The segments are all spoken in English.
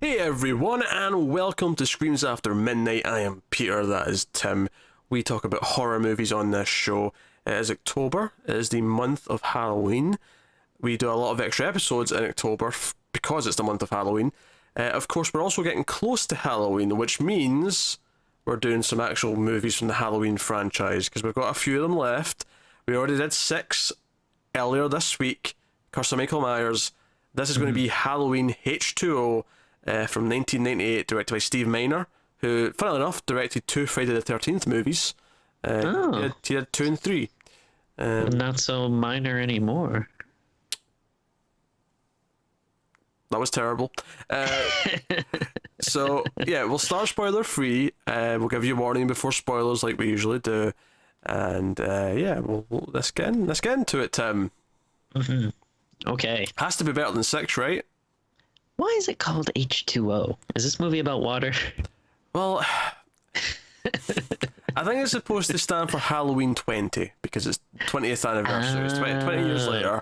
Hey everyone, and welcome to Screams After Midnight. I am Peter, that is Tim. We talk about horror movies on this show. It is October, it is the month of Halloween. We do a lot of extra episodes in October because it's the month of Halloween. Of course, we're also getting close to Halloween, which means we're doing some actual movies from the Halloween franchise, because we've got a few of them left. We already did 6 earlier this week, Curse of Michael Myers. This is going to be Halloween H20, from 1998, directed by Steve Miner, who, funnily enough, directed 2 Friday the 13th movies. He had 2 and 3. Not so minor anymore. That was terrible. So, yeah, we'll start spoiler free. We'll give you a warning before spoilers like we usually do. And, let's get into it, Tim. Okay. Has to be better than 6, right? Why is it called H2O? Is this movie about water? Well, I think it's supposed to stand for Halloween 20, because it's 20th anniversary. It's 20 years later.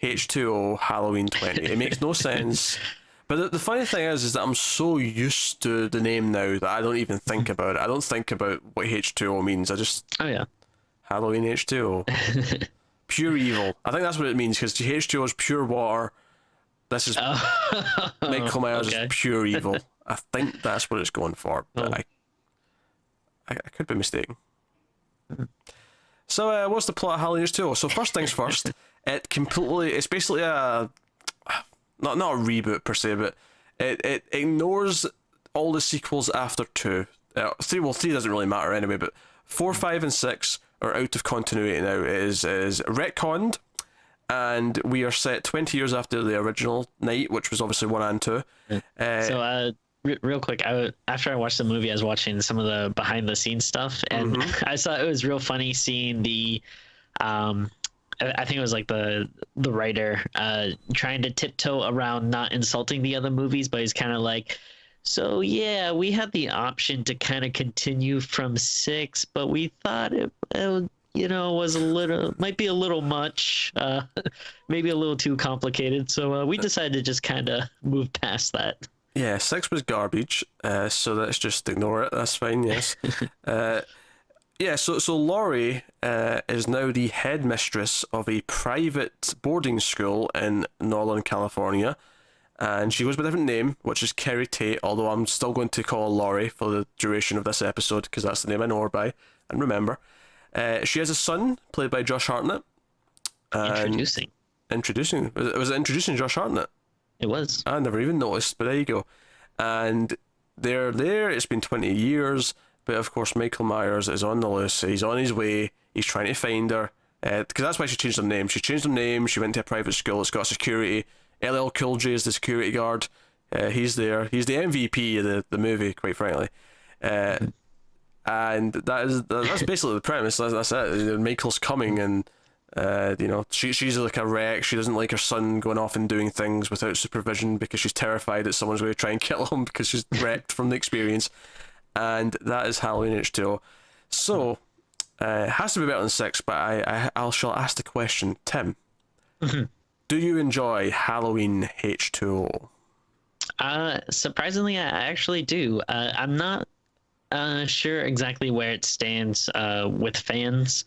H2O, Halloween 20. It makes no sense. But the funny thing is that I'm so used to the name now that I don't even think about it. I don't think about what H2O means. I just... Oh, yeah. Halloween H2O. Pure evil. I think that's what it means, because H2O is pure water. This is Michael Myers is pure evil. I think that's what it's going for, but I could be mistaken. So, what's the plot of Halloween H2O? So first things first, it's basically a not a reboot per se, but it ignores all the sequels after 2. 3 doesn't really matter anyway, but 4, 5, and 6 are out of continuity now. It is retconned. And we are set 20 years after the original night, which was obviously 1 and 2. Real quick, after I watched the movie, I was watching some of the behind the scenes stuff, and I thought it was real funny seeing the, I think it was like the writer trying to tiptoe around not insulting the other movies, but he's kind of like, so yeah, we had the option to kind of continue from 6, but we thought it was might be a little much, maybe a little too complicated. So we decided to just kind of move past that. Yeah, 6 was garbage, so let's just ignore it. That's fine, yes. So Laurie is now the headmistress of a private boarding school in Northern California, and she goes by a different name, which is Kerry Tate, although I'm still going to call her Laurie for the duration of this episode, because that's the name I know her by, and remember. She has a son, played by Josh Hartnett. Introducing? Was it introducing Josh Hartnett? It was. I never even noticed, but there you go. And they're there, it's been 20 years, but of course Michael Myers is on the loose, he's on his way, he's trying to find her, because that's why she changed her name. She changed her name, she went to a private school, it's got security. LL Cool J is the security guard. He's there. He's the MVP of the movie, quite frankly. And that's basically the premise. That's it. Michael's coming, and she's like a wreck. She doesn't like her son going off and doing things without supervision because she's terrified that someone's going to try and kill him because she's wrecked from the experience. And that is Halloween H2O. So it has to be better than 6, but I shall ask the question, Tim. Do you enjoy Halloween H2O? Surprisingly, I actually do. I'm not sure exactly where it stands with fans,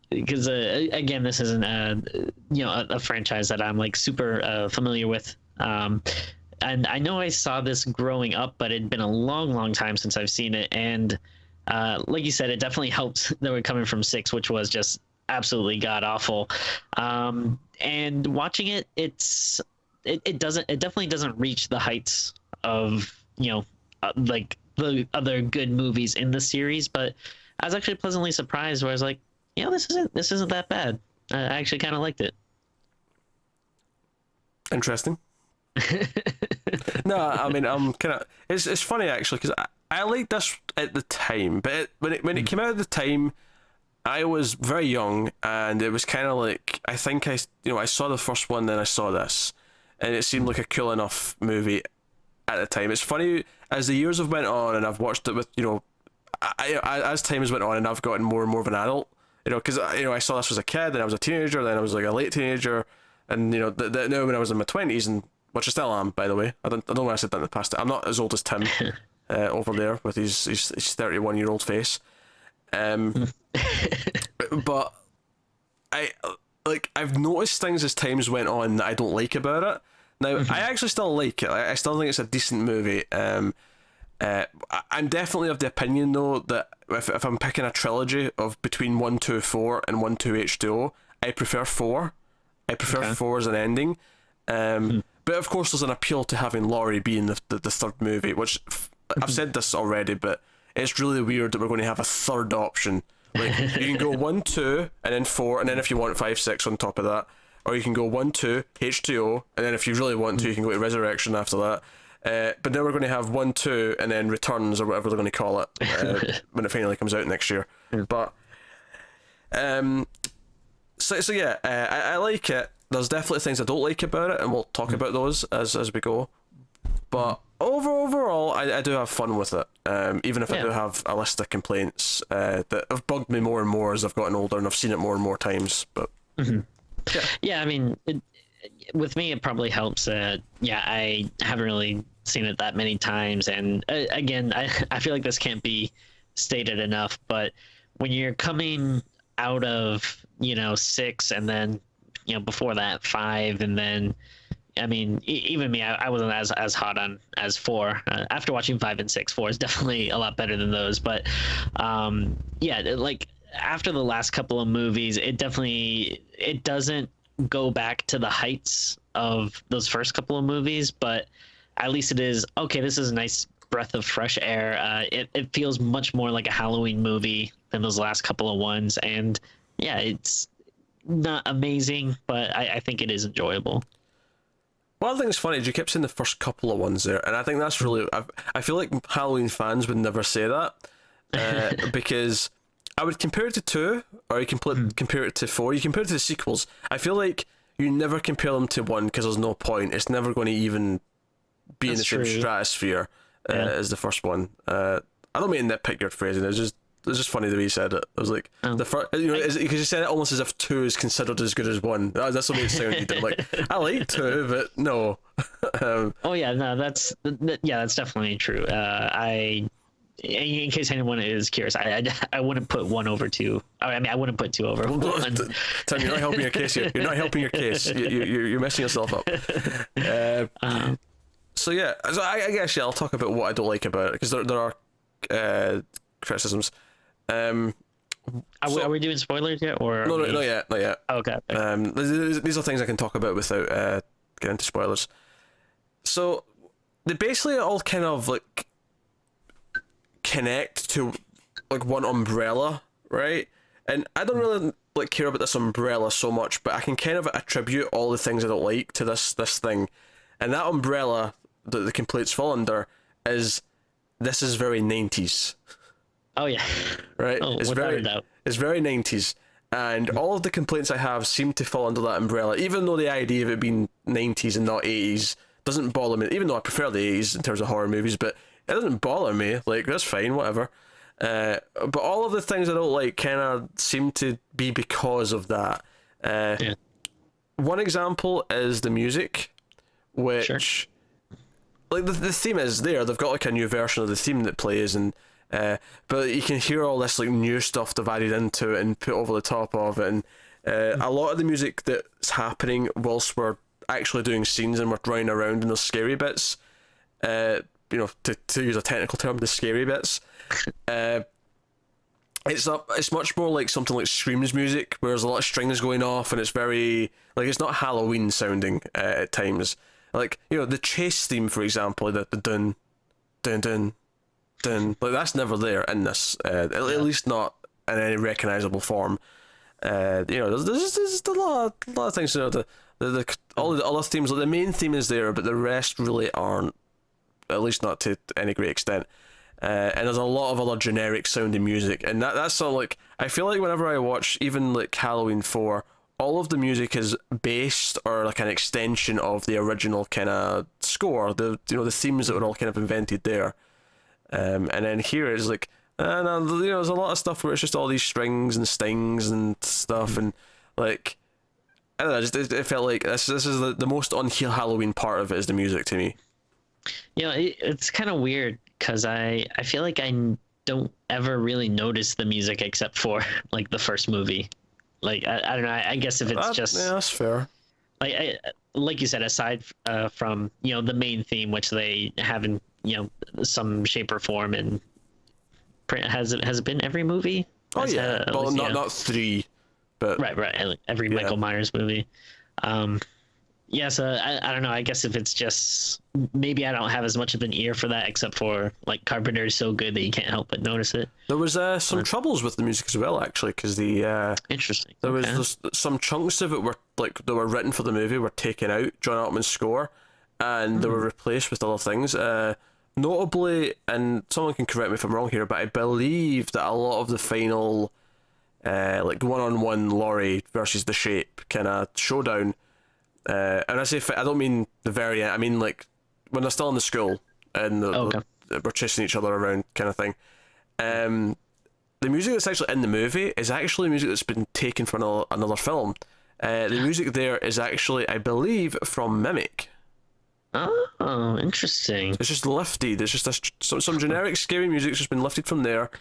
because again, this isn't a franchise that I'm like super familiar with, and I know I saw this growing up, but it'd been a long time since I've seen it, and like you said, it definitely helped that we're coming from 6, which was just absolutely god awful, and watching it, it definitely doesn't reach the heights of like the other good movies in the series, but I was actually pleasantly surprised where I was like, this isn't that bad. I actually kind of liked it. Interesting. No, I mean, I'm kind of... It's funny, actually, because I liked this at the time, but when it came out at the time, I was very young, and it was kind of like, I think I saw the first one, then I saw this, and it seemed like a cool enough movie at the time. It's funny, as the years have went on, and I've watched it with, as time has went on, and I've gotten more and more of an adult, because I saw this as a kid, then I was a teenager, then I was like a late teenager, and now when I was in my 20s, and which I still am, by the way. I don't know why I said that in the past. I'm not as old as Tim over there with his 31-year-old face. But I've noticed things as times went on that I don't like about it. Now, I actually still like it. I still think it's a decent movie. I'm definitely of the opinion, though, that if I'm picking a trilogy of between 1, 2, 4 and 1, 2, H2O, I prefer 4. I prefer 4 as an ending. But of course, there's an appeal to having Laurie be in the third movie, which I've said this already, but it's really weird that we're going to have a third option. Like, you can go 1, 2, and then 4, and then if you want 5, 6 on top of that. Or you can go 1, 2, H2O, and then if you really want to, you can go to Resurrection after that. But then we're going to have 1, 2, and then Returns, or whatever they're going to call it, when it finally comes out next year. But, so yeah, I like it. There's definitely things I don't like about it, and we'll talk about those as we go. But overall, I do have fun with it, even if I do have a list of complaints that have bugged me more and more as I've gotten older and I've seen it more and more times. But I mean, with me, it probably helps. I haven't really seen it that many times, and again, I feel like this can't be stated enough. But when you're coming out of 6, and then before that 5, and then I mean, even me, I wasn't as hot on as 4. After watching 5 and 6, 4 is definitely a lot better than those. But like after the last couple of movies, it doesn't go back to the heights of those first couple of movies, but at least it is okay. This is a nice breath of fresh air. It feels much more like a Halloween movie than those last couple of ones, and yeah, it's not amazing, but I think it is enjoyable. one thing that's funny is you kept saying the first couple of ones there, and I think that's really... I feel like Halloween fans would never say that, because I would compare it to 2, or you compare it to 4. You compare it to the sequels. I feel like you never compare them to 1 because there's no point. It's never going to even be in the same stratosphere as the first one. I don't mean nitpick your phrasing. It's just funny the way you said it. I was like, the first, because you said it almost as if 2 is considered as good as 1. That's the way it sounded. I'm like, I like 2, but no. That's definitely true. In case anyone is curious, I wouldn't put 1 over 2. I mean, I wouldn't put 2 over 1. Tim, you're not helping your case here. You're not helping your case. You're messing yourself up. So I guess I'll talk about what I don't like about it, because there are criticisms. Are we doing spoilers yet, or no, not yet. Oh, okay. These are things I can talk about without getting into spoilers. So they basically all kind of like connect to like one umbrella, right? And I don't really like care about this umbrella so much, but I can kind of attribute all the things I don't like to this thing, and that umbrella that the complaints fall under is this is very 90s. Oh yeah, right. Oh, it's very 90s, and all of the complaints I have seem to fall under that umbrella. Even though the idea of it being 90s and not 80s doesn't bother me. Even though I prefer the 80s in terms of horror movies, but it doesn't bother me. Like, that's fine, whatever. But all of the things I don't like kind of seem to be because of that. One example is the music, which like the theme is there. They've got like a new version of the theme that plays, and but you can hear all this like new stuff they've added into it and put over the top of it, and a lot of the music that's happening whilst we're actually doing scenes and we're running around in those scary bits, to use a technical term, the scary bits, it's much more like something like Scream's music, where there's a lot of strings going off, and it's very like, it's not Halloween sounding at times. Like, the chase theme, for example, the dun dun dun dun, like, that's never there in this, at least not in any recognizable form. There's a lot of things. All the other themes, like the main theme is there, but the rest really aren't, at least not to any great extent. And there's a lot of other generic sounding music, and that's sort of like, I feel like whenever I watch even like Halloween 4, all of the music is based or like an extension of the original kind of score, the themes that were all kind of invented there. And then here it's like, there's a lot of stuff where it's just all these strings and stings and stuff, and like, I don't know. It felt like this is the most on Halloween part of it is the music to me. It's kind of weird because I feel like don't ever really notice the music except for like the first movie. Like I don't know. I guess if it's just yeah, that's fair. like you said, aside from the main theme, which they have in some shape or form, and has it been every movie? Oh yeah, well least, not three, but right, like every Michael Myers movie. Yeah, so I don't know. I guess if it's just maybe I don't have as much of an ear for that, except for like Carpenter is so good that you can't help but notice it. there was some troubles with the music as well, actually, because Interesting. there was some chunks of it that were written for the movie were taken out, John Ottman's score, and they were replaced with other things. Notably, and someone can correct me if I'm wrong here, but I believe that a lot of the final, like one-on-one Laurie versus the Shape kind of showdown. And I say I don't mean the very end. I mean like when they're still in the school and we're chasing each other around, kind of thing. The music that's actually in the movie is actually music that's been taken from another film. The music there is actually, I believe, from Mimic. Oh, interesting. It's just lifted. It's just some generic scary music's just been lifted from there.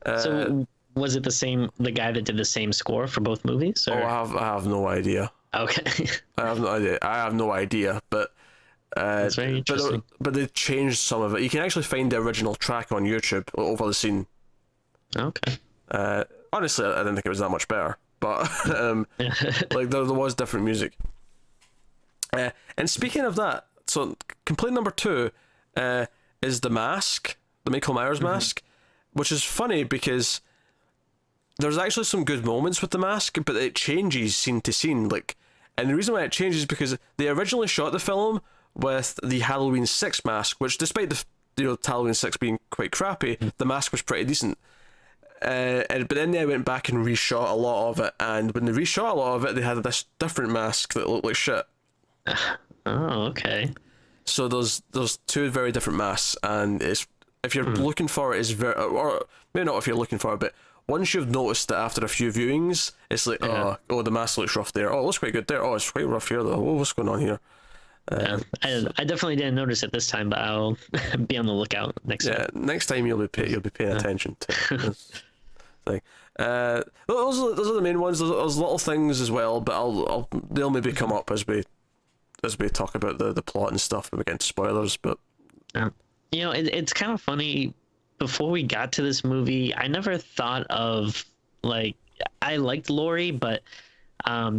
So was it the guy that did the same score for both movies? Or? Oh, I have no idea. Okay. I have no idea, but that's very interesting. But they changed some of it. You can actually find the original track on YouTube over the scene. Okay. Honestly, I didn't think it was that much better, but like there was different music. And speaking of that, so complaint number 2 is the mask, the Michael Myers mask, which is funny because there's actually some good moments with the mask, but it changes scene to scene. Like, and the reason why it changes is because they originally shot the film with the Halloween 6 mask, which, despite the Halloween 6 being quite crappy, the mask was pretty decent. But then they went back and reshot a lot of it, and when they reshot a lot of it, they had this different mask that looked like shit. Oh, okay. So there's 2 very different masks, and if you're looking for it, it's very, or maybe not if you're looking for it, but once you've noticed it after a few viewings, it's like, oh, the mask looks rough there. Oh, it looks quite good there. Oh, it's quite rough here though. Oh, what's going on here? I definitely didn't notice it this time, but I'll be on the lookout next time. Yeah, next time you'll be paying attention to this thing. Those are the main ones. There's little things as well, but they'll maybe come up as we talk about the plot and stuff when we get into spoilers. But it's kind of funny. Before we got to this movie, I never thought of, like, I liked Laurie, but I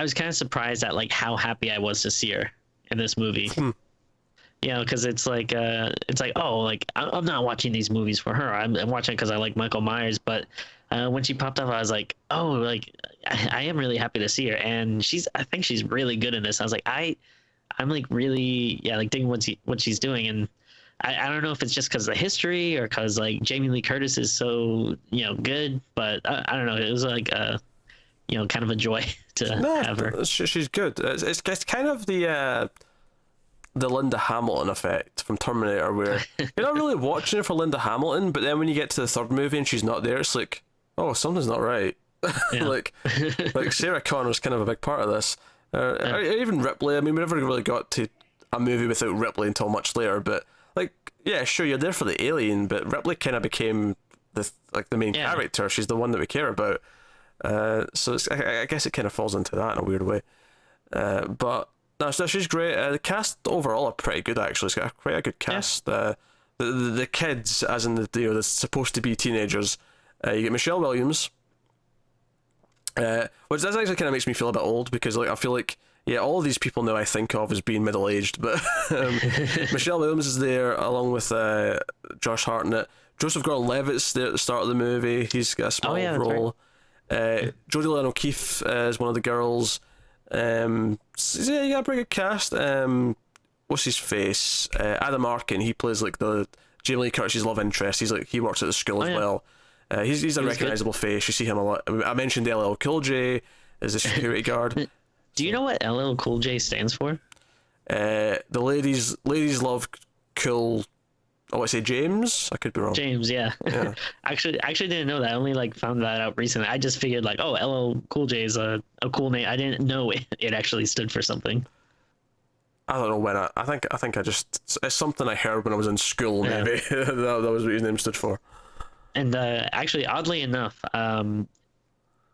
was kind of surprised at like how happy I was to see her in this movie. Because it's like oh, like I'm not watching these movies for her. I'm watching because I like Michael Myers. But when she popped up, I was like, oh, like I am really happy to see her, and I think she's really good in this. I was like, I'm like really like digging what she's doing, and I don't know if it's just because of the history or because like Jamie Lee Curtis is so good, but I don't know. It was like kind of a joy to have her. She's good. It's kind of the Linda Hamilton effect from Terminator, where you're not really watching her for Linda Hamilton, but then when you get to the third movie and she's not there, it's like, oh, something's not right. like Sarah Connor's kind of a big part of this. Or even Ripley. I mean, we never really got to a movie without Ripley until much later, but like, yeah, sure, you're there for the alien, but Ripley kind of became the main character. She's the one that we care about. So I guess it kind of falls into that in a weird way. But no, so she's great. The cast overall are pretty good, actually. It's got quite a good cast. The kids, as in the supposed to be teenagers, you get Michelle Williams, which that actually kind of makes me feel a bit old, because like I feel like all of these people now I think of as being middle aged, but Michelle Williams is there along with Josh Hartnett. Joseph Gordon-Levitt's there at the start of the movie. He's got a small role. Right. Jodie Lynn O'Keefe is one of the girls. You got a pretty good cast. What's his face? Adam Arkin. He plays like the Jamie Lee Curtis's love interest. He works at the school as well. He's a recognizable face. You see him a lot. I mentioned LL Cool J as the security guard. Do you know what LL Cool J stands for? The ladies love cool I want to say James. I could be wrong. James, yeah. Yeah. Actually didn't know that. I only like found that out recently. I just figured like, oh, LL Cool J is a cool name. I didn't know it actually stood for something. I don't know when. I think I just, it's something I heard when I was in school. Yeah. Maybe that was what his name stood for. And actually, oddly enough, the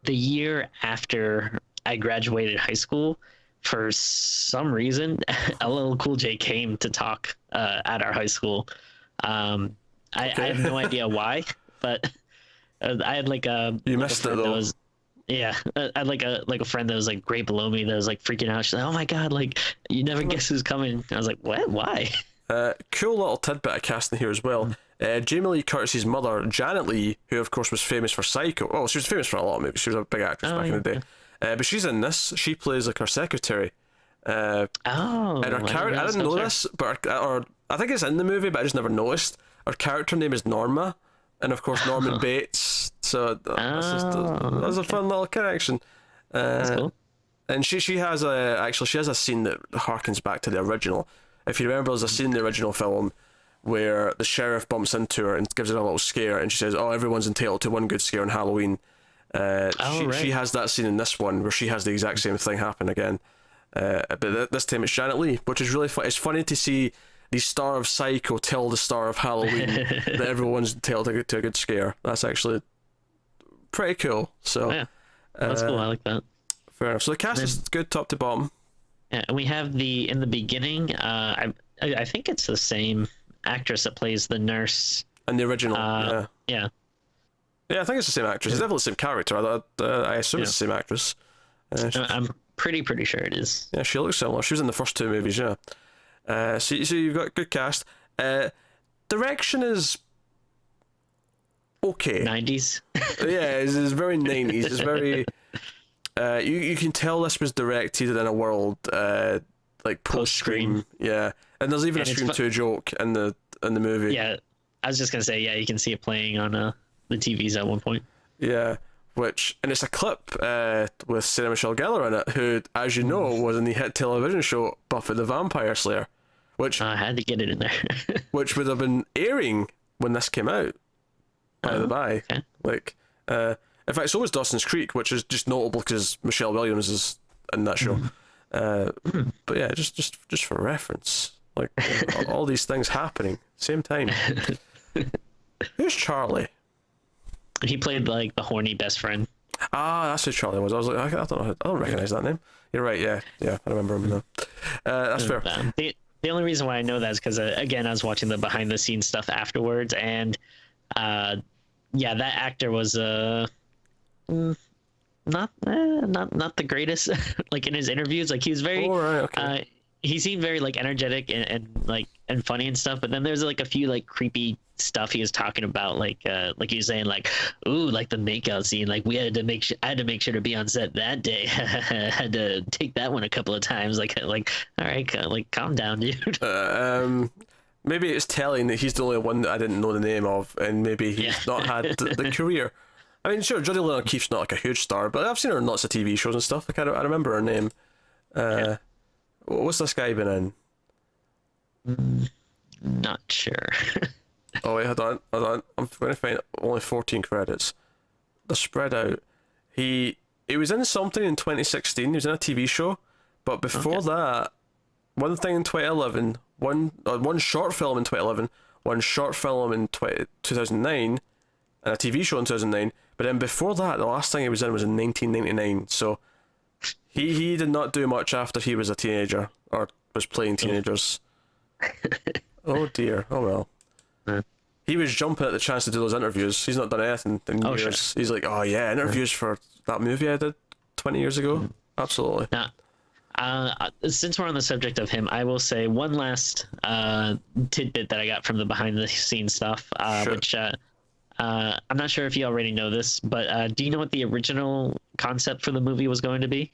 year after I graduated high school, for some reason, LL Cool J came to talk at our high school. I have no idea why, but I had like a You like missed a it friend that though. was yeah, I had like a friend that was like right below me that was like freaking out. She's like, "Oh my god, like you never guess who's coming." I was like, "What? Why?" Cool little tidbit of casting here as well. Jamie Lee Curtis's mother, Janet Lee, who of course was famous for Psycho. Oh, she was famous for a lot of movies. She was a big actress back in the day. But she's in this. She plays like her secretary. Oh, And her character, I didn't know this, but or I think it's in the movie, but I just never noticed. Her character name is Norma, and of course Norman Bates. So that's a fun little connection. That's cool. And she has a scene that harkens back to the original. If you remember, there's a scene in the original film where the sheriff bumps into her and gives her a little scare, and she says, "Oh, everyone's entitled to one good scare on Halloween." She has that scene in this one where she has the exact same thing happen again. But this time it's Janet Leigh, which is really fun. It's funny to see the star of Psycho tell the star of Halloween that everyone's entitled to a good scare. That's actually pretty cool. So Yeah, that's cool. I like that. fair enough. So the cast is good top to bottom. Yeah, and we have in the beginning. I think it's the same actress that plays the nurse. And the original, Yeah. yeah, I think it's the same actress. It's definitely the same character. I assume it's the same actress. I'm pretty sure it is. Yeah, she looks similar. She was in the first two movies. Yeah. So you've got good cast. Direction is okay. 90s. Yeah, it's very 90s. It's very. You can tell this was directed in a world like post Scream. Yeah, and there's even And a it's Scream 2 joke in the movie. Yeah, I was just gonna say, yeah, you can see it playing on the TVs at one point. Yeah, and it's a clip with Sarah Michelle Gellar in it, who, as you know, was in the hit television show Buffy the Vampire Slayer, which I had to get it in there. which would have been airing when this came out. By the by, okay. like, in fact, so was Dawson's Creek, which is just notable because Michelle Williams is in that show. But yeah, just for reference, like all these things happening same time. Who's Charlie? He played like the horny best friend. Ah, that's who Charlie was. I was like, I don't recognize that name. You're right. Yeah, I remember him now. That's fair. The only reason why I know that is because again, I was watching the behind the scenes stuff afterwards, and yeah, that actor was not the greatest. Like in his interviews, like he was very Okay. He seemed very like energetic and funny and stuff, but then there's like a few like creepy stuff he was talking about, like he was saying like, ooh, like the makeout scene, like I had to make sure to be on set that day. Had to take that one a couple of times, like all right, like calm down, dude. Maybe it's telling that he's the only one that I didn't know the name of, and maybe he's not had the career. I mean, sure, Jodie Leonard Keefe's not like a huge star, but I've seen her in lots of TV shows and stuff. Like I remember her name. What's this guy been in? Not sure. Oh wait, hold on. I'm going to find only 14 credits. They're spread out. He was in something in 2016. He was in a TV show, but before that, one thing in 2011, one short film in 2011, one short film in 2009, and a TV show in 2009. But then before that, the last thing he was in was in 1999. So he did not do much after he was a teenager or was playing teenagers. Oh dear. Oh well. He was jumping at the chance to do those interviews. He's not done anything in years. Sure. He's like, oh yeah, interviews for that movie I did 20 years ago. Absolutely. Now, since we're on the subject of him, I will say one last tidbit that I got from the behind the scenes stuff, which I'm not sure if you already know this, but do you know what the original concept for the movie was going to be?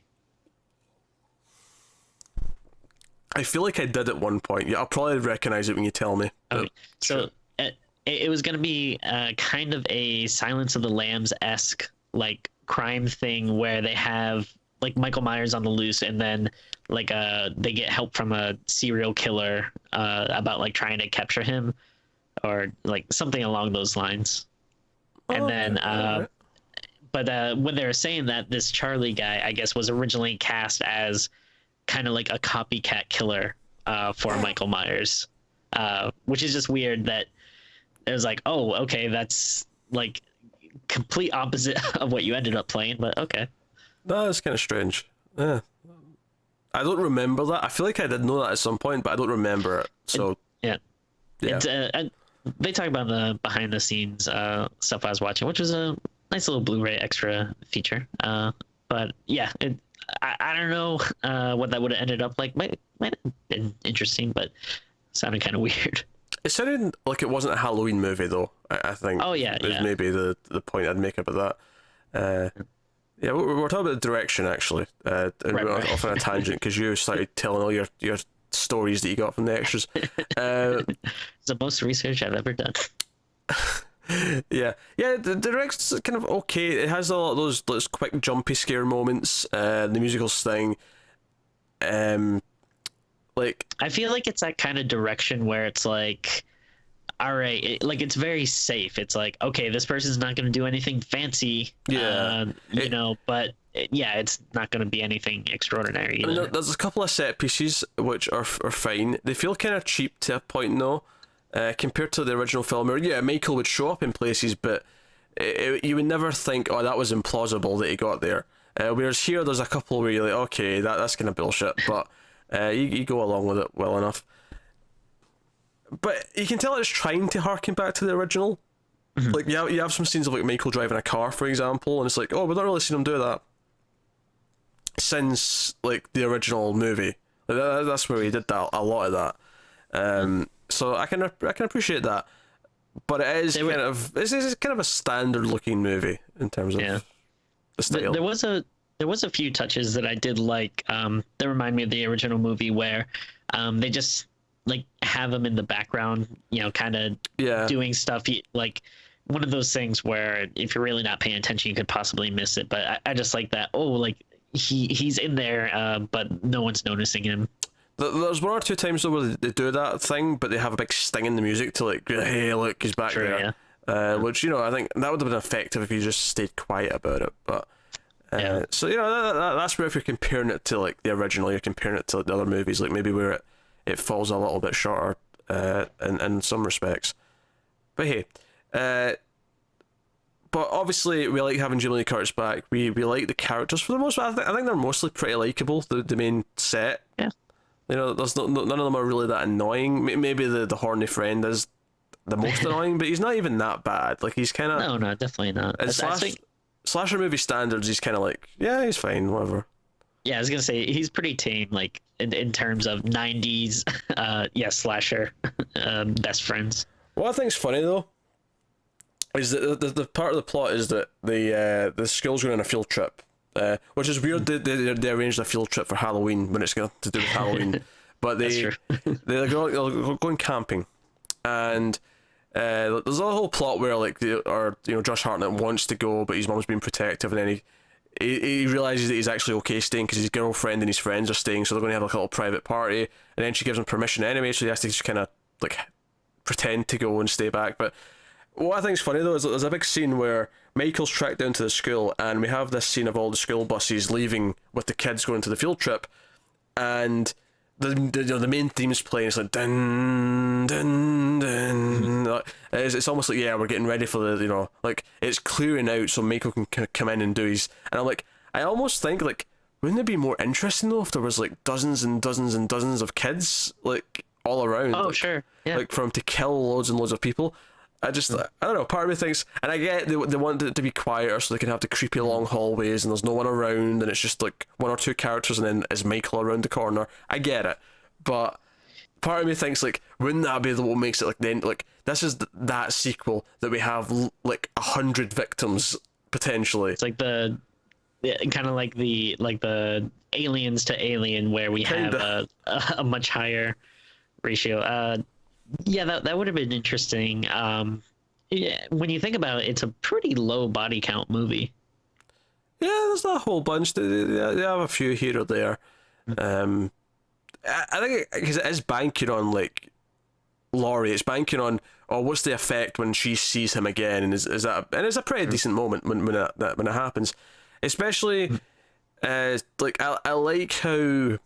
I feel like I did at one point. Yeah, I'll probably recognize it when you tell me. Okay. So it was going to be kind of a Silence of the Lambs-esque like crime thing where they have like Michael Myers on the loose, and then like they get help from a serial killer about like trying to capture him. or like something along those lines. And Oh, then, okay, all right. but when they were saying that this Charlie guy, I guess, was originally cast as kind of like a copycat killer for Michael Myers, which is just weird that it was like, oh, okay, that's like complete opposite of what you ended up playing, but okay. That is kind of strange. Yeah. I don't remember that. I feel like I did know that at some point, but I don't remember it. So, Yeah. yeah. And they talk about the behind the scenes stuff I was watching, which was a nice little Blu-ray extra feature. But yeah, I don't know what that would have ended up like. Might have been interesting, but sounded kind of weird. It sounded like it wasn't a Halloween movie, though. I think. Oh yeah, is yeah. maybe the point I'd make about that. Yeah, we're talking about the direction actually, and we Right, went right. off on a tangent because you started telling all your stories that you got from the extras. It's the most research I've ever done. Yeah. The direction's kind of okay. It has a lot of those quick jumpy scare moments. The musical sting, like I feel like it's that kind of direction where it's like, all right, like it's very safe. It's like, okay, this person's not going to do anything fancy, Yeah. but yeah, it's not going to be anything extraordinary I mean, either. there's a couple of set pieces which are fine. They feel kind of cheap to a point though, compared to the original film. Where yeah, Michael would show up in places, but you would never think, oh, that was implausible that he got there. Whereas here, there's a couple where you're like, okay, that's kind of bullshit, but you go along with it well enough. But you can tell it's trying to harken back to the original. Like you have some scenes of like Michael driving a car, for example, and it's like, oh, we've not really seen him do that since like the original movie. Like, that's where he did that a lot of that. So I can appreciate that, but it is it's kind of a standard looking movie in terms of Yeah. the style. There was a few touches that I did like. That remind me of the original movie where they just like have him in the background, kind of Yeah. doing stuff. Like one of those things where if you're really not paying attention, you could possibly miss it. But I just like that. Oh, like he's in there, but no one's noticing him. There's one or two times though where they do that thing, but they have a big sting in the music to like, hey, look, he's back True, there. Which I think that would have been effective if you just stayed quiet about it. But Yeah. so that's where if you're comparing it to like the original, you're comparing it to like, the other movies, like maybe where it falls a little bit shorter in some respects. But hey, but obviously we like having Jamie Lee Curtis back. We like the characters for the most part. I think they're mostly pretty likable. The main set. Yeah. There's none of them are really that annoying. Maybe the horny friend is the most annoying, but he's not even that bad. Like he's kind of No, definitely not. in I think, slasher movie standards. He's kind of like, yeah, he's fine, whatever. yeah, I was gonna say he's pretty tame, like in terms of '90s, slasher, best friends. What I think's funny though is that the part of the plot is that the school's going on a field trip, which is weird. They arranged a field trip for Halloween when it's got to do with Halloween, but they're going camping, and there's a whole plot where like Josh Hartnett wants to go, but his mom's being protective, and then he realizes that he's actually okay staying because his girlfriend and his friends are staying, so they're going to have like a little private party, and then she gives him permission anyway, so he has to just kind of like pretend to go and stay back. But what I think's funny though is that there's a big scene where Michael's tracked down to the school, and we have this scene of all the school buses leaving with the kids going to the field trip, and the main theme's playing. It's like dun dun dun. Like, it's almost like, yeah, we're getting ready for the like it's clearing out so Michael can come in and do his. And I'm like, I almost think like, wouldn't it be more interesting though if there was like dozens and dozens and dozens of kids like all around? Oh, like, sure, yeah. Like for him to kill loads and loads of people. I don't know, part of me thinks, and I get they want it to be quieter so they can have the creepy long hallways and there's no one around and it's just like one or two characters and then is Michael around the corner. I get it, but part of me thinks like, wouldn't that be what makes it like then like this is that sequel that we have like 100 victims potentially. It's like kind of like the aliens to alien where we have a much higher ratio. Yeah, that would have been interesting. Yeah, when you think about it, it's a pretty low body count movie. Yeah, there's not a whole bunch. They have a few here or there. I think because it is banking on like Laurie. It's banking on, oh, what's the effect when she sees him again, and is that and it's a pretty decent moment when it happens, especially like I like how it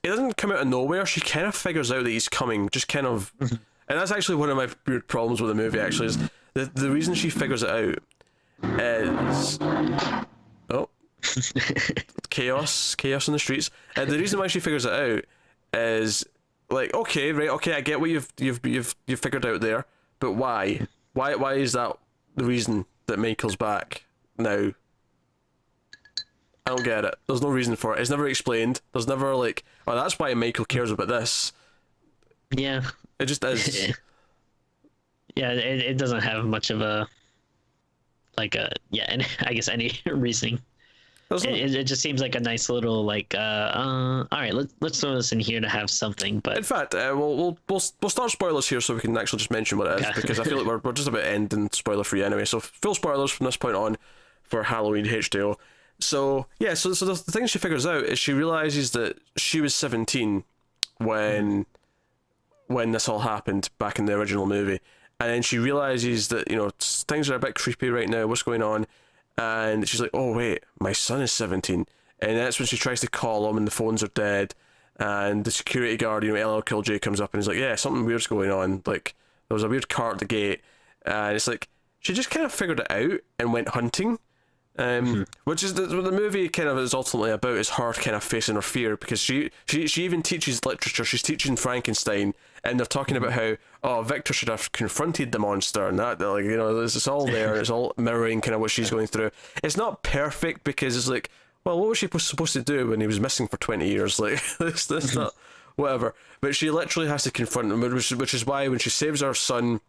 doesn't come out of nowhere. She kind of figures out that he's coming, just kind of, and that's actually one of my weird problems with the movie. Actually, is the reason she figures it out is chaos in the streets. The reason why she figures it out is like, okay, I get what you've figured out there, but why is that the reason that Michael's back now? I don't get it. There's no reason for it. It's never explained. There's never like, oh, that's why Michael cares about this. Yeah, it just is. Yeah, it doesn't have much of a and I guess any reasoning. It just seems like a nice little like all right, let's throw this in here to have something. But in fact, we'll start spoilers here so we can actually just mention what it is, because I feel like we're just about ending spoiler free anyway. So full spoilers from this point on for Halloween H2O. So yeah, so the thing she figures out is she realizes that she was 17 when this all happened back in the original movie, and then she realizes that, you know, things are a bit creepy right now. What's going on? And she's like, oh wait, my son is 17. And that's when she tries to call him and the phones are dead. And the security guard, you know, LL Cool J comes up and he's like, yeah, something weird's going on. Like, there was a weird car at the gate. And it's like, she just kind of figured it out and went hunting. Which is what the movie kind of is ultimately about, is her kind of facing her fear, because she even teaches literature. She's teaching Frankenstein, and they're talking about how, oh, Victor should have confronted the monster, and that, like, you know, it's all there, and it's all mirroring kind of what she's going through. It's not perfect, because it's like, well, what was she supposed to do when he was missing for 20 years? Like, that's not whatever. But she literally has to confront him, which is why when she saves her son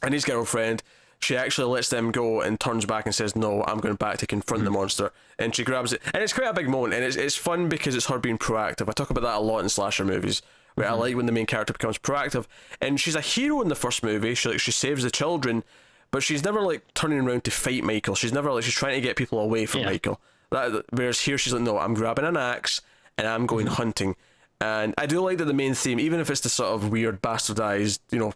and his girlfriend, she actually lets them go and turns back and says, no, I'm going back to confront the monster. And she grabs it. And it's quite a big moment. And it's fun because it's her being proactive. I talk about that a lot in slasher movies, where I like when the main character becomes proactive. And she's a hero in the first movie. She saves the children, but she's never like turning around to fight Michael. She's never like, she's trying to get people away from Michael. Whereas here she's like, no, I'm grabbing an axe and I'm going hunting. And I do like that the main theme, even if it's the sort of weird bastardized, you know,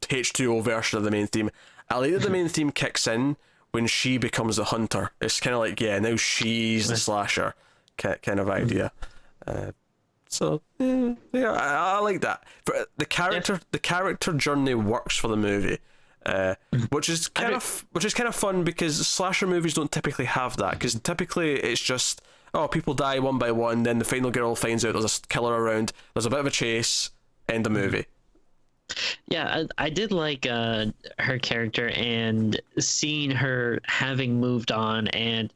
H2O version of the main theme, I like that the main theme kicks in when she becomes the hunter. It's kind of like, yeah, now she's the slasher kind of idea. So yeah, I like that. For the character journey works for the movie, which is kind of fun, because slasher movies don't typically have that. Because typically it's just, oh, people die one by one, then the final girl finds out there's a killer around, there's a bit of a chase, end the movie. Yeah, I did like her character, and seeing her having moved on and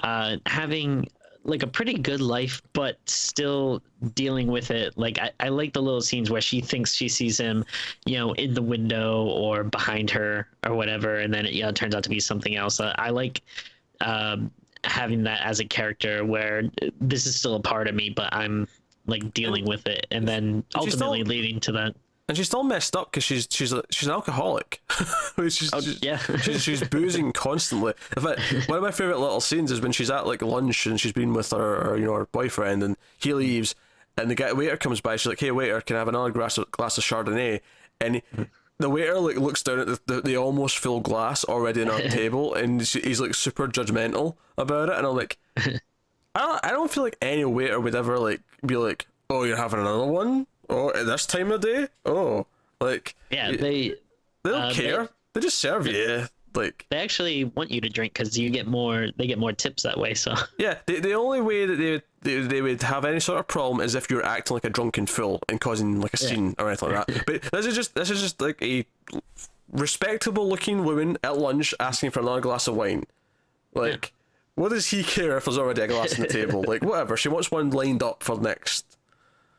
having like a pretty good life, but still dealing with it. Like I like the little scenes where she thinks she sees him, you know, in the window or behind her or whatever, and then it turns out to be something else. I like having that as a character, where this is still a part of me, but I'm like dealing with it, and then ultimately leading to that. And she's still messed up because she's an alcoholic. She's boozing constantly. In fact, one of my favorite little scenes is when she's at like lunch and she's been with her boyfriend, and he leaves, and the waiter comes by. She's like, "Hey waiter, can I have another glass of Chardonnay?" And the waiter like looks down at the almost full glass already on our table, and he's like super judgmental about it. And I'm like, I don't feel like any waiter would ever like be like, "Oh, you're having another one? Oh, at this time of day? Oh," like, yeah, they don't care. They just serve you. Like, they actually want you to drink because they get more tips that way. So yeah, the only way that they would have any sort of problem is if you're acting like a drunken fool and causing like a scene or anything like that. But this is just like a respectable looking woman at lunch asking for another glass of wine. Like, what does he care if there's already a glass on the table? Like, whatever. She wants one lined up for next.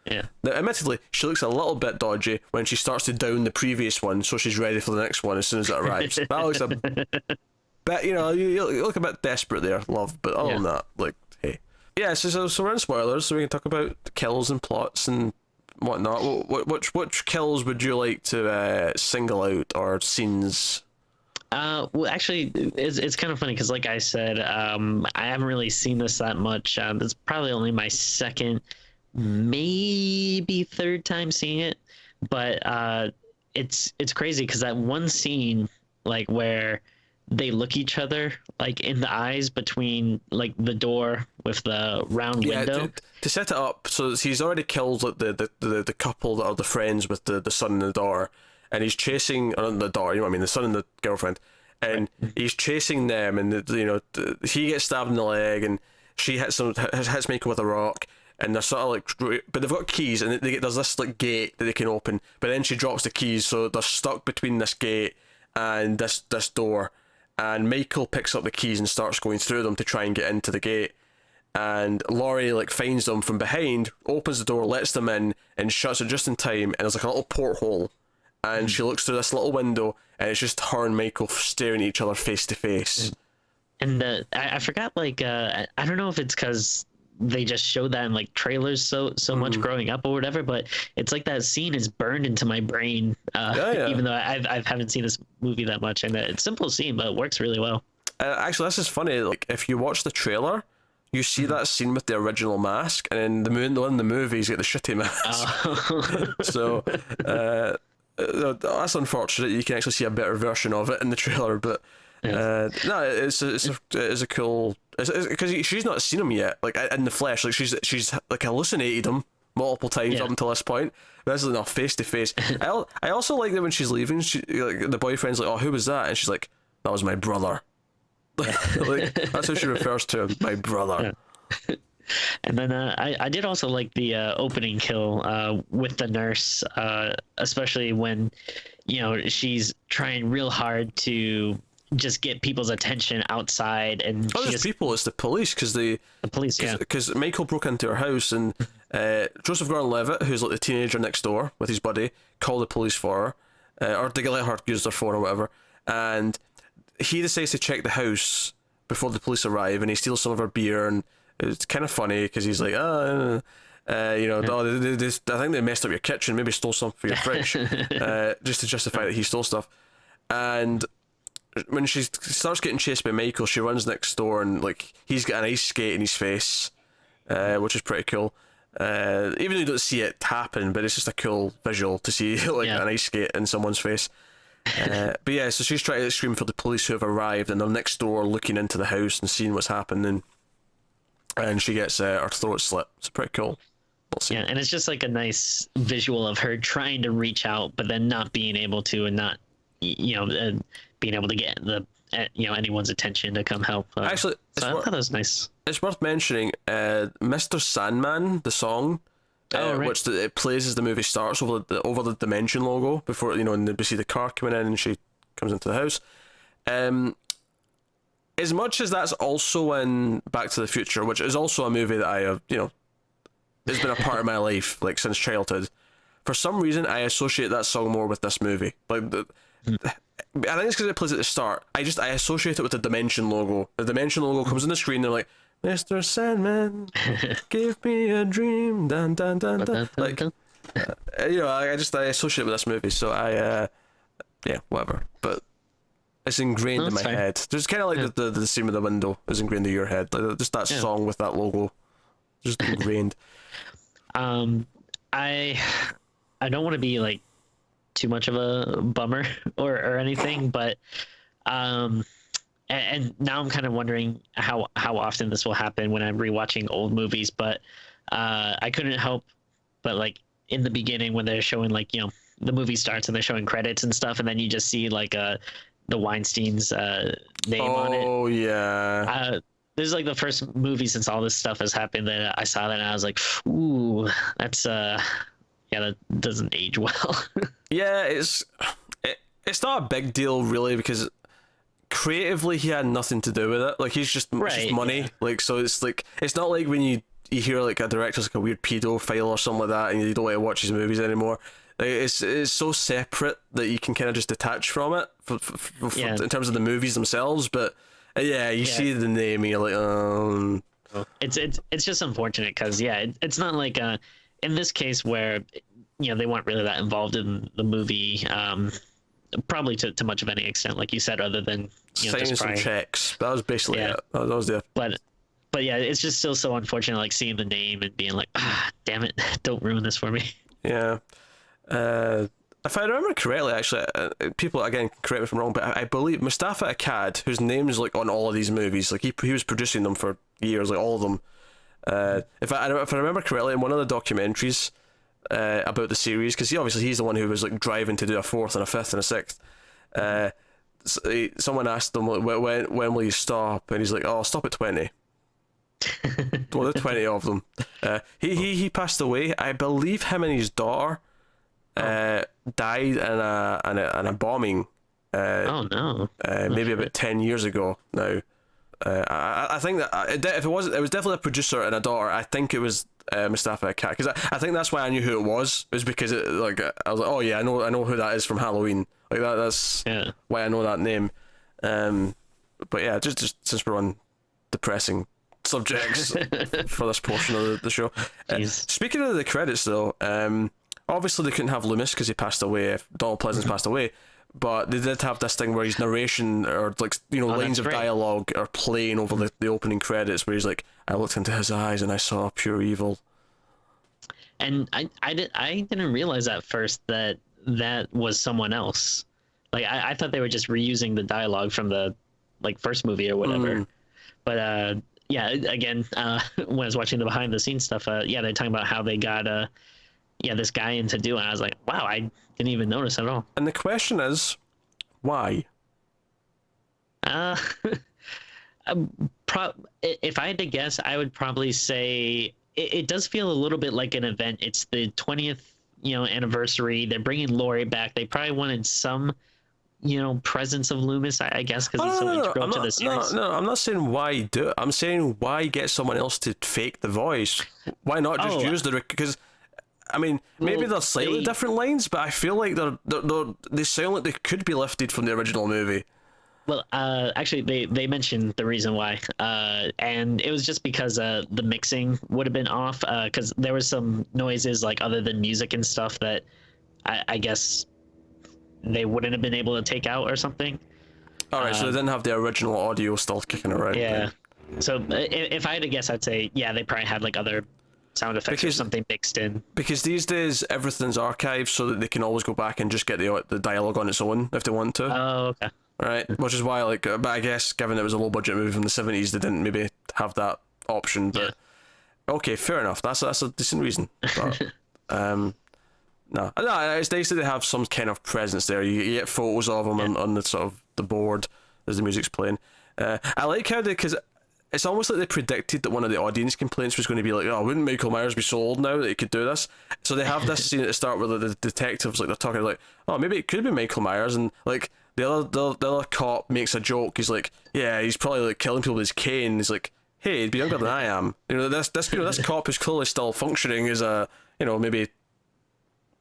Yeah. Now, admittedly, she looks a little bit dodgy when she starts to down the previous one, so she's ready for the next one as soon as it arrives. That looks a bit, you know, you look a bit desperate there, love. But other than that, like, hey, yeah. So we're in spoilers, so we can talk about kills and plots and whatnot. Which kills would you like to single out, or scenes? Well, actually, it's kind of funny because, like I said, I haven't really seen this that much. It's probably only my second, maybe third time seeing it. But it's crazy because that one scene, like where they look each other like in the eyes between like the door with the round Yeah, window. to set it up, so he's already killed like the couple that are the friends with the son and the daughter, and he's chasing the daughter, you know what I mean, the son and the girlfriend, and he's chasing them, and he gets stabbed in the leg, and she hits Michael with a rock, and they're sort of like, but they've got keys, and there's this like gate that they can open, but then she drops the keys, so they're stuck between this gate and this door, and Michael picks up the keys and starts going through them to try and get into the gate, and Laurie like finds them from behind, opens the door, lets them in, and shuts it just in time, and there's like a little porthole, and she looks through this little window, and it's just her and Michael staring at each other face to face. And I forgot, like I don't know if it's because they just showed that in like trailers so much growing up or whatever, but it's like that scene is burned into my brain. Yeah. Even though I haven't seen this movie that much, and it's a simple scene, but it works really well. Actually, this is funny. Like, if you watch the trailer, you see that scene with the original mask, and in the one in the movie, he's got the shitty mask. So that's unfortunate. You can actually see a better version of it in the trailer, but no, it's a cool. Because she's not seen him yet, like in the flesh. Like she's like hallucinated him multiple times up until this point. This is not face to face. I also like that when she's leaving, like the boyfriend's like, "Oh, who was that?" And she's like, "That was my brother." Like, that's how she refers to him, my brother. Yeah. And then I did also like the opening kill with the nurse, especially when, you know, she's trying real hard to just get people's attention outside, and Oh, there's people. It's the police, because the police, because Michael broke into her house, and Joseph Gordon-Levitt, who's like the teenager next door with his buddy, called the police for her, or to let her use their phone or whatever, and he decides to check the house before the police arrive, and he steals some of her beer, and it's kind of funny because he's like, oh, I think they messed up your kitchen, maybe stole something for your fridge, just to justify that he stole stuff. And when she starts getting chased by Michael, she runs next door, and like he's got an ice skate in his face, which is pretty cool. Even though you don't see it happen, but it's just a cool visual to see like an ice skate in someone's face. But yeah, so she's trying to scream for the police who have arrived, and they're next door looking into the house and seeing what's happening, and she gets her throat slit. It's pretty cool. Yeah, and it's just like a nice visual of her trying to reach out, but then not being able to, and not, being able to get anyone's attention to come help. Actually, so I thought that was nice. It's worth mentioning, Mr. Sandman, the song, right. which it plays as the movie starts over the Dimension logo before, and we see the car coming in and she comes into the house. As much as that's also in Back to the Future, which is also a movie that I have, has been a part of my life, like, since childhood. For some reason, I associate that song more with this movie. Like, I think it's because it plays at the start. I associate it with the Dimension logo. The Dimension logo comes on the screen, they're like, Mr. Sandman, give me a dream, dun dun dun dun. Like, I associate it with this movie, so whatever. But it's ingrained in my head. Just kind of like the scene with the window is ingrained in your head. Like, just that song with that logo, just ingrained. I don't want to be like too much of a bummer or anything, but and now I'm kind of wondering how often this will happen when I'm rewatching old movies, but I couldn't help but, like, in the beginning when they're showing, like, the movie starts and they're showing credits and stuff, and then you just see like the Weinstein's name on it. Oh yeah. This is like the first movie since all this stuff has happened that I saw that and I was like, ooh, that's that doesn't age well. Yeah, it's not a big deal really, because creatively he had nothing to do with it. Like, he's just, it's just money. Yeah. Like, so it's like, it's not like when you hear like a director's like a weird pedophile or something like that, and you don't want to watch his movies anymore. Like, it's so separate that you can kind of just detach from it in terms of the movies themselves. But you see the name and you're like, it's just unfortunate because it's not like in this case where they weren't really that involved in the movie, probably to much of any extent, like you said, other than signing some checks. That was basically it. That was the. But yeah, it's just still so unfortunate, like seeing the name and being like, damn it, don't ruin this for me. Yeah. If I remember correctly, actually, people again correct me if I'm wrong, but I believe Mustafa Akkad, whose name is like on all of these movies, like he was producing them for years, like all of them. If I remember correctly, in one of the documentaries about the series, because he's the one who was like driving to do a fourth and a fifth and a sixth. Someone asked him like, when will you stop, and he's like, "Oh, I'll stop at 20." Well, there's 20 of them. He passed away. I believe him and his daughter died in a bombing. Oh no. Maybe about 10 years ago now. I think that if it was definitely a producer and a daughter. I think it was Mustafa Akkad, because I think that's why I knew who it was because it, like I was like, oh yeah, I know who that is from Halloween. Like that's why I know that name. But yeah, just since we're on depressing subjects for this portion of the show. Speaking of the credits though, obviously they couldn't have Loomis because he passed away. If Donald Pleasance passed away. But they did have this thing where his narration or like lines of dialogue are playing over the opening credits, where he's like, "I looked into his eyes and I saw pure evil." And I didn't realize at first that was someone else. Like I thought they were just reusing the dialogue from the like first movie or whatever. But yeah, again, when I was watching the behind the scenes stuff, they're talking about how they got this guy in to do it. And I was like, wow, I didn't even notice at all. And the question is, why? If I had to guess, I would probably say it does feel a little bit like an event. It's the 20th, anniversary. They're bringing Laurie back. They probably wanted some, presence of Loomis, I guess, because he's so integral to the series. No, I'm not saying why do it. I'm saying why get someone else to fake the voice? Why not just use because. I mean, maybe they're slightly different lines, but I feel like they sound like they could be lifted from the original movie. Well, actually, they mentioned the reason why, and it was just because the mixing would have been off, because there was some noises like other than music and stuff that I guess they wouldn't have been able to take out or something. All right, so they didn't have the original audio still kicking around. Yeah. Then. So if I had to guess, I'd say they probably had like other sound effects or something mixed in. Because these days everything's archived so that they can always go back and just get the dialogue on its own if they want to. Oh, okay. Right, which is why but I guess given it was a low budget movie from the 70s, they didn't maybe have that option. But okay, fair enough. That's a decent reason. But no, it's nice that they have some kind of presence there. You get photos of them on the sort of the board as the music's playing. I like how because it's almost like they predicted that one of the audience complaints was going to be like, oh, wouldn't Michael Myers be so old now that he could do this? So they have this scene at the start where the detectives, like, they're talking like, oh, maybe it could be Michael Myers, and like the other cop makes a joke. He's like, yeah, he's probably like killing people with his cane. He's like, hey, he'd be younger than I am. This cop is clearly still functioning as a maybe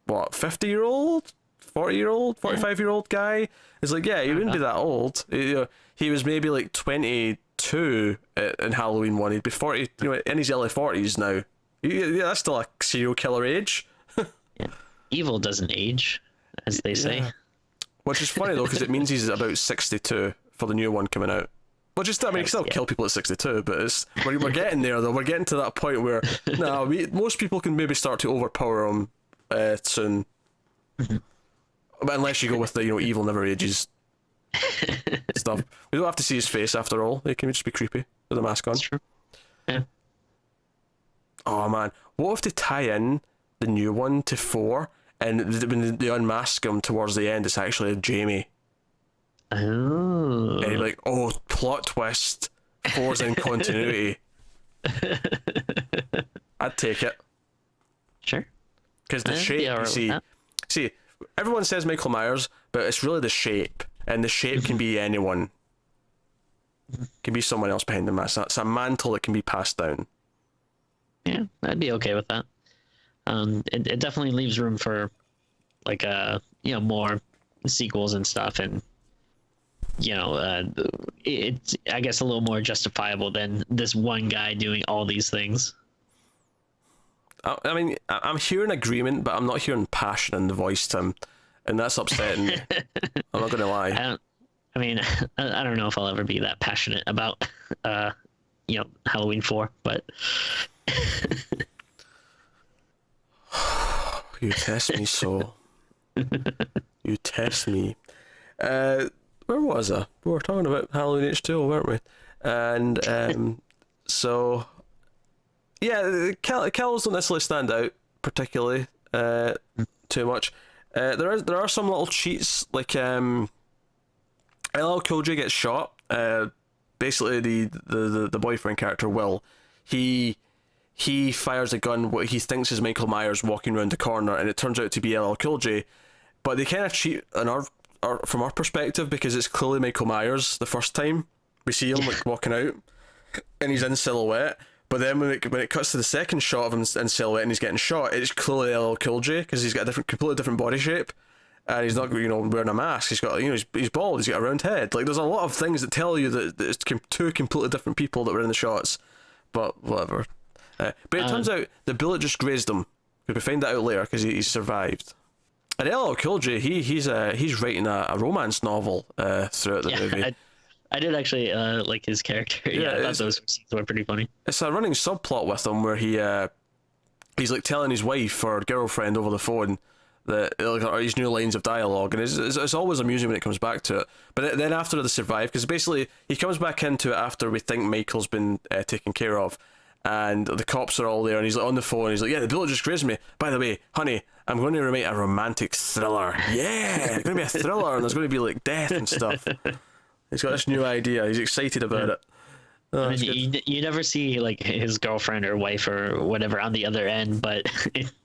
50-year-old, 40-year-old, 45-year-old guy. It's like, yeah, he wouldn't be that old. He was maybe like 22 in Halloween 1. He'd be 40, in his early 40s now. Yeah, that's still a serial killer age. Evil doesn't age, as they say. Which is funny though, because it means he's about 62 for the new one coming out. Well, he can still kill people at 62, but we're getting there though. We're getting to that point where most people can maybe start to overpower him soon. But unless you go with the evil never ages stuff. We don't have to see his face after all. It can just be creepy with a mask on. That's true. Yeah. Oh man, what if they tie in the new one to 4, and when they unmask him towards the end, it's actually Jamie. Oh. And you're like, oh, plot twist. 4's in continuity. I'd take it. Sure. Because the shape, see, everyone says Michael Myers, but it's really the shape, and the shape can be anyone. It can be someone else behind the mask. It's a mantle that can be passed down. Yeah, I'd be okay with that. It definitely leaves room for like more sequels and stuff, and it's I guess a little more justifiable than this one guy doing all these things. I mean, I'm hearing agreement, but I'm not hearing passion in the voice, Tim, and that's upsetting me. I'm not gonna lie. I don't know if I'll ever be that passionate about Halloween 4, but you test me so. You test me. Where was I? We were talking about Halloween H2O, weren't we? And so yeah, kills don't necessarily stand out particularly too much. There are some little cheats like LL Cool J gets shot. Basically, the boyfriend character Will, he fires a gun. What he thinks is Michael Myers walking around the corner, and it turns out to be LL Cool J. But they kind of cheat in from our perspective because it's clearly Michael Myers the first time we see him like walking out, and he's in silhouette. But then when it cuts to the second shot of him in silhouette and he's getting shot, it's clearly LL Cool J because he's got a completely different body shape. And he's not, wearing a mask. He's got, he's bald. He's got a round head. Like, there's a lot of things that tell you that it's two completely different people that were in the shots. But whatever. But it turns out the bullet just grazed him. We find that out later because he's survived. And LL Cool J, he's writing a romance novel throughout the movie. I did actually like his character. Yeah, I thought those scenes were pretty funny. It's a running subplot with him where he's like telling his wife or girlfriend over the phone that like these new lines of dialogue, and it's always amusing when it comes back to it. But then after they survive, because basically he comes back into it after we think Michael's been taken care of, and the cops are all there, and he's like on the phone. He's like, "Yeah, the bullet just grazed me. By the way, honey, I'm going to remake a romantic thriller. Yeah, it's going to be a thriller, and there's going to be like death and stuff." He's got this new idea. He's excited about it. Oh, you never see like his girlfriend or wife or whatever on the other end, but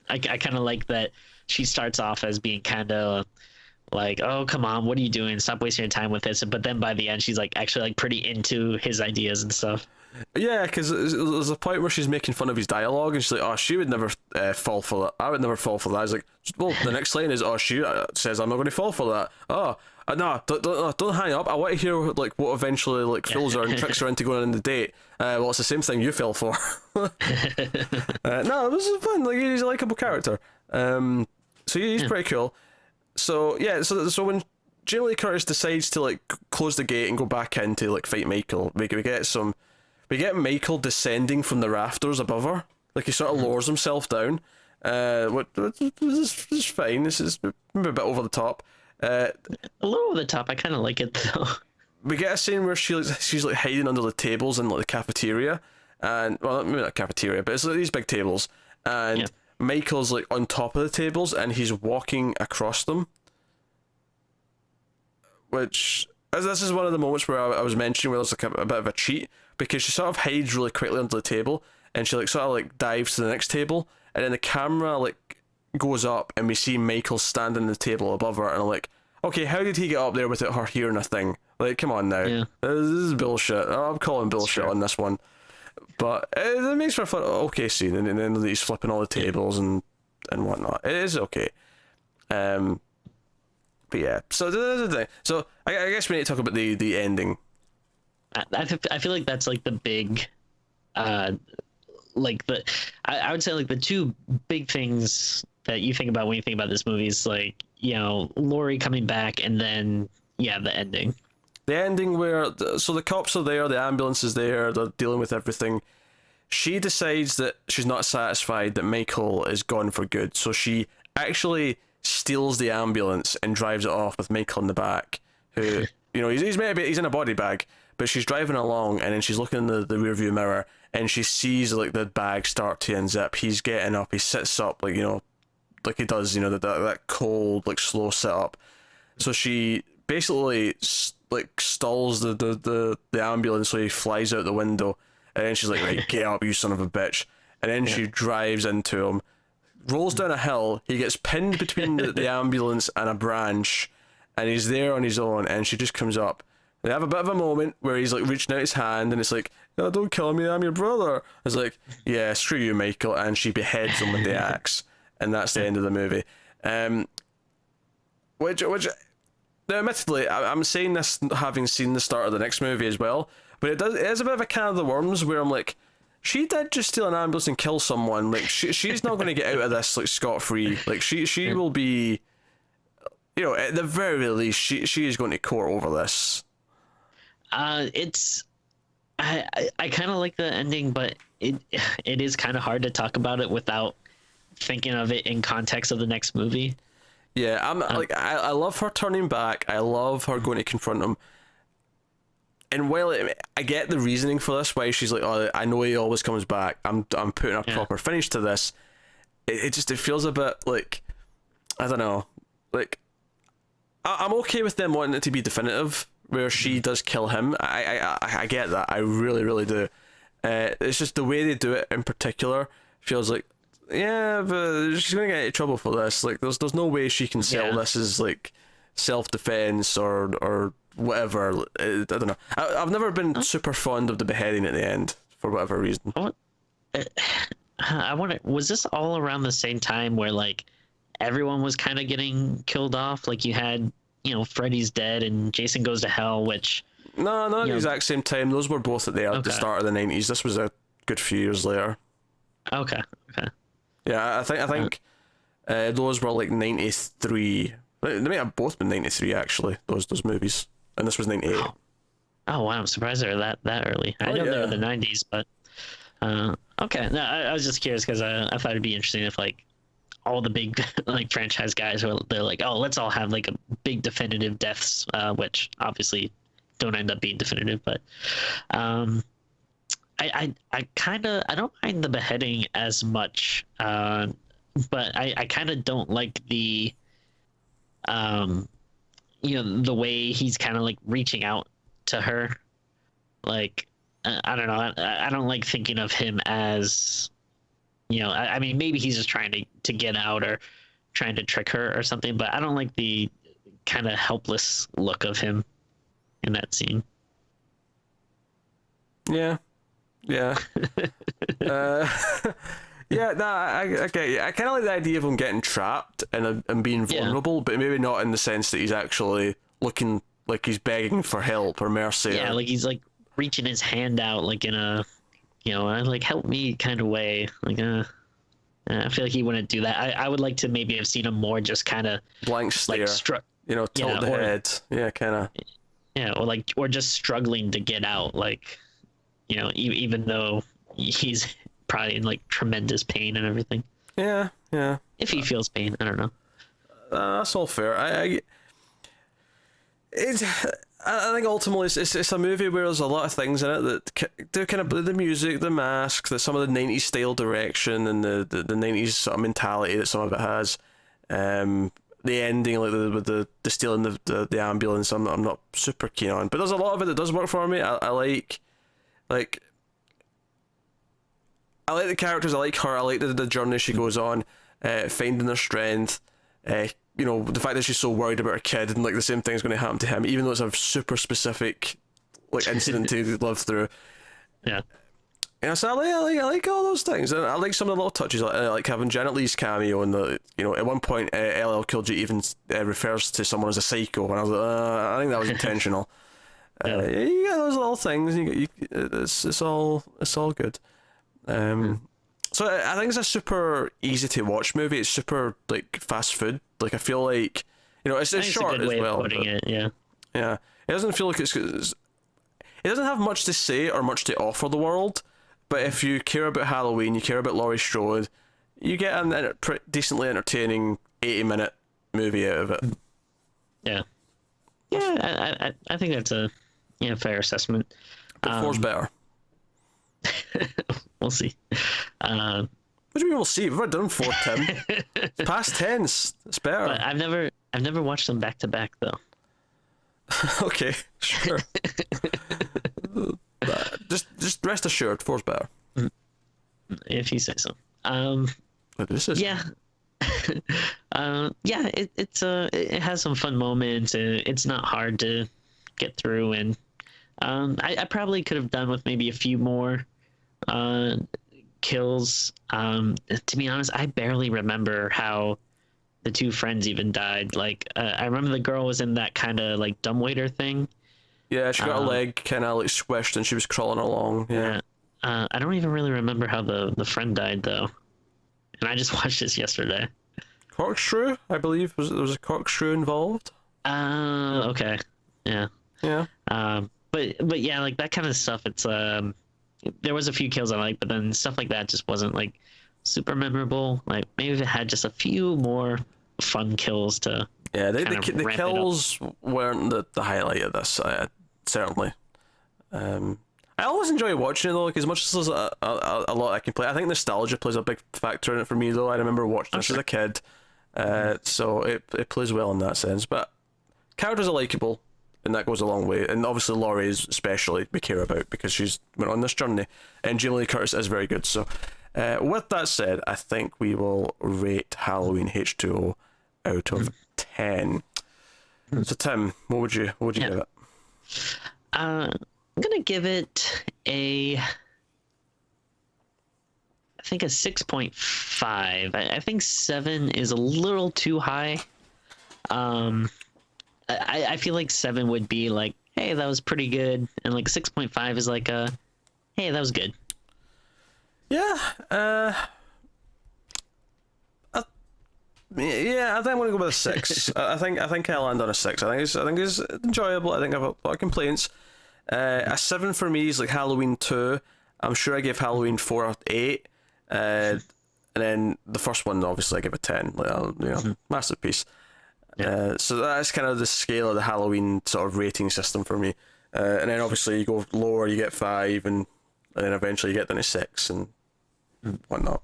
I kind of like that she starts off as being kind of like, "Oh, come on, what are you doing? Stop wasting your time with this." But then by the end, she's like actually like pretty into his ideas and stuff. Yeah, because there's a point where she's making fun of his dialogue, and she's like, "Oh, she would never fall for that. I would never fall for that." I was like, "Well, the next line is, oh, she says I'm not going to fall for that. Oh, no, don't hang up. I want to hear like what eventually like fools her and tricks her into going on the date. Well, it's the same thing you fell for." No, it was fun. Like, he's a likable character. So he's pretty cool. So yeah, so when Jamie Lee Curtis decides to like close the gate and go back in to like fight Michael, we get Michael descending from the rafters above her. Like, he sort of lowers himself down. What is fine. This is maybe a bit over the top. A little over the top. I kind of like it though. We get a scene where she's like hiding under the tables in like the cafeteria, and well, maybe not cafeteria, but it's like these big tables, and Michael's like on top of the tables and he's walking across them. Which, as this is one of the moments where I was mentioning where there's like a bit of a cheat, because she sort of hides really quickly under the table and she like sort of like dives to the next table, and then the camera like goes up and we see Michael standing on the table above her, and I'm like, okay, how did he get up there without her hearing a thing? Like, come on now. Yeah. This is bullshit. I'm calling bullshit on this one. But it makes for a fun, okay scene, and then he's flipping all the tables and whatnot. It is okay. But yeah, so the thing. So I guess we need to talk about the ending. I feel like that's like the big, like I would say like the two big things that you think about when you think about this movie is like, Laurie coming back, and then the ending. The ending where so the cops are there, the ambulance is there, they're dealing with everything. She decides that she's not satisfied that Michael is gone for good, so she actually steals the ambulance and drives it off with Michael in the back, who he's in a body bag, but she's driving along, and then she's looking in the rear view mirror, and she sees like the bag start to unzip. He's getting up, he sits up like like he does, that cold like slow sit up. So she basically like stalls the ambulance, so he flies out the window, and then she's like, "Right, get up, you son of a bitch!" And then she drives into him, rolls down a hill. He gets pinned between the ambulance and a branch, and he's there on his own. And she just comes up. They have a bit of a moment where he's like reaching out his hand, and it's like, "Oh, don't kill me, I'm your brother." It's like, "Yeah, screw you, Michael," and she beheads him with the axe, and that's the end of the movie. Which now, admittedly, I'm saying this having seen the start of the next movie as well, but it is a bit of a can of the worms where I'm like, she did just steal an ambulance and kill someone. Like, she's not going to get out of this like scot-free. Like, she will be, at the very least, she is going to court over this. It's I kind of like the ending, but it is kind of hard to talk about it without thinking of it in context of the next movie. Yeah, I love her turning back. I love her going to confront him. And while I get the reasoning for this, why she's like, "Oh, I know he always comes back. I'm putting a proper finish to this." It feels a bit like, I don't know, like I'm okay with them wanting it to be definitive, where she does kill him. I get that. I really, really do. It's just the way they do it in particular feels like, yeah, but she's gonna get into trouble for this. Like, there's no way she can sell this as like self-defense or whatever. I don't know. I've never been super fond of the beheading at the end for whatever reason. I wonder, was this all around the same time where like everyone was kind of getting killed off? Like you had, Freddy's dead and Jason Goes to Hell, which... No, not at the exact same time. Those were both at the start of the 90s. This was a good few years later. Okay. Yeah, I think those were like 93. They may have both been 93 actually. Those movies, and this was 98. Oh wow! I'm surprised they were that early. I know they were the 90s, but okay. No, I was just curious because I thought it'd be interesting if like all the big like franchise guys they're like, oh, let's all have like a big definitive deaths, which obviously don't end up being definitive, but I don't mind the beheading as much, but I kind of don't like the the way he's kind of like reaching out to her. Like, I don't know. I don't like thinking of him as, I mean, maybe he's just trying to get out or trying to trick her or something, but I don't like the kind of helpless look of him in that scene. Yeah. Yeah. Yeah, I get you. I kind of like the idea of him getting trapped and being vulnerable, but maybe not in the sense that he's actually looking like he's begging for help or mercy. Yeah, like he's like reaching his hand out like in a, like help me kind of way. Like, I feel like he wouldn't do that. I would like to maybe have seen him more just kind of blank stare, like tilt the head. Yeah, kind of. Yeah, or just struggling to get out, like, even though he's probably in like tremendous pain and everything. Yeah. If he feels pain, I don't know. That's all fair. I think ultimately it's a movie where there's a lot of things in it that do kind of the music, the mask, some of the 90s style direction and the 90s sort of mentality that some of it has. The ending, like with the stealing the ambulance, I'm not super keen on, but there's a lot of it that does work for me. I like the characters. I like her. I like the journey she goes on, finding her strength. The fact that she's so worried about her kid and like the same thing's going to happen to him, even though it's a super specific like incident to live through. Yeah. So I like all those things, and I like some of the little touches, like having Janet Leigh's cameo, and at one point LL Cool J even refers to someone as a psycho, and I was like, I think that was intentional. You got those little things. It's all good. So I think it's a super easy to watch movie. It's super like fast food. Like I feel like it's short a good way as well. Of putting it, yeah. Yeah, it doesn't feel like it doesn't have much to say or much to offer the world. But if you care about Halloween, you care about Laurie Strode, you get a decently entertaining 80-minute movie out of it. Yeah. Yeah, I think that's a fair assessment. But 4's better. We'll see. What do you mean we'll see? We've already done 4, Tim. It's past tense. It's better. But I've never watched them back to back though. Okay, sure. just rest assured, 4's better. If you say so. This is it has some fun moments. It's not hard to get through, and I probably could have done with maybe a few more kills. To be honest, I barely remember how the two friends even died. Like I remember the girl was in that kind of like dumbwaiter thing. Yeah, she got a leg kind of like squished and she was crawling along. Yeah. I don't even really remember how the friend died though, and I just watched this yesterday. Corkscrew, I believe, there was a corkscrew involved. Okay, yeah. But yeah, like that kind of stuff. It's there was a few kills I liked, but then stuff like that just wasn't like super memorable. Like maybe if it had just a few more fun kills to the kills weren't the highlight of this, certainly. I always enjoy watching it though, because as much as there's a lot I can play, I think nostalgia plays a big factor in it for me though. I remember watching this as a kid, so it plays well in that sense. But characters are likable, and that goes a long way. And obviously Laurie is especially we care about because she's went on this journey, and Jamie Lee Curtis is very good. So with that said, I think we will rate Halloween H2O out of 10. So Tim, what would you give it? I'm gonna give it I think a 6.5. I think 7 is a little too high. I feel like 7 would be like, hey, that was pretty good, and like 6.5 is like hey, that was good. Yeah, yeah, I think I'm gonna go with a 6. I think I'll land on a 6. I think it's enjoyable. I think I have a lot of complaints. A 7 for me is like Halloween 2. I'm sure I gave Halloween 4 out of 8. And then the first one, obviously, I give a 10. Like, masterpiece. Yeah. So that's kind of the scale of the Halloween sort of rating system for me. And then obviously you go lower, you get 5, and then eventually you get down to 6 and whatnot.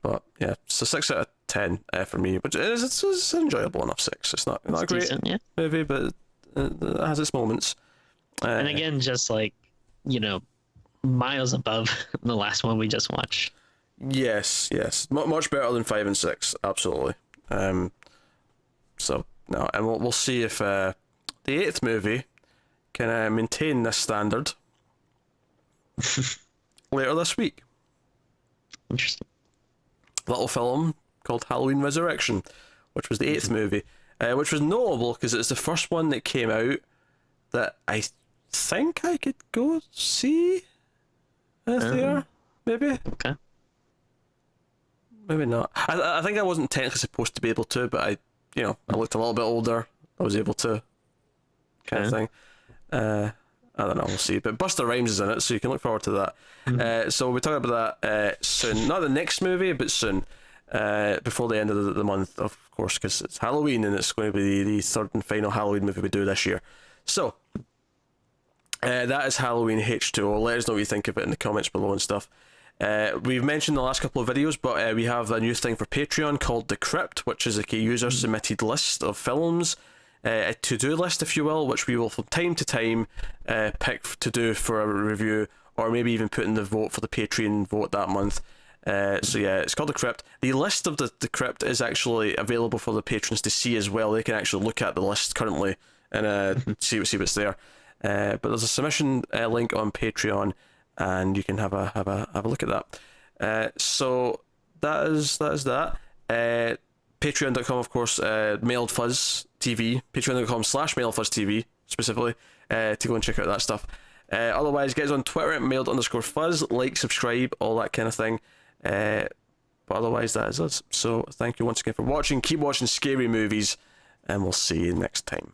But yeah, so 6 out of 10 for me, which it's an enjoyable enough 6. It's not a great decent, movie, but it has its moments. And again, just like, miles above the last one we just watched. Yes, much better than 5 and 6, absolutely. So no, and we'll see if the 8th movie can maintain this standard later this week. Interesting. Little film called Halloween Resurrection, which was the 8th movie, which was notable because it's the first one that came out that I think I could go see there, maybe. Okay. Maybe not. I think I wasn't technically supposed to be able to, but I looked a little bit older. I was able to, kind of thing. I don't know. We'll see. But Busta Rhymes is in it, so you can look forward to that. So we'll talk about that soon. Not the next movie, but soon. Before the end of the month, of course, because it's Halloween and it's going to be the third and final Halloween movie we do this year. So that is Halloween H2O. Let us know what you think of it in the comments below and stuff. We've mentioned the last couple of videos, but we have a new thing for Patreon called The Crypt, which is a user submitted list of films, a to-do list, if you will, which we will from time to time pick to do for a review, or maybe even put in the vote for the Patreon vote that month. So yeah, it's called The Crypt. The list of the Crypt is actually available for the patrons to see as well. They can actually look at the list currently and see what's there. But there's a submission link on Patreon, and you can have a look at that. So that is that. Patreon.com, of course, Mailed Fuzz TV. Patreon.com/MailedFuzzTV specifically to go and check out that stuff. Otherwise, get us on Twitter at mailed_fuzz. Like, subscribe, all that kind of thing. But otherwise, that is us. So thank you once again for watching. Keep watching scary movies, and we'll see you next time.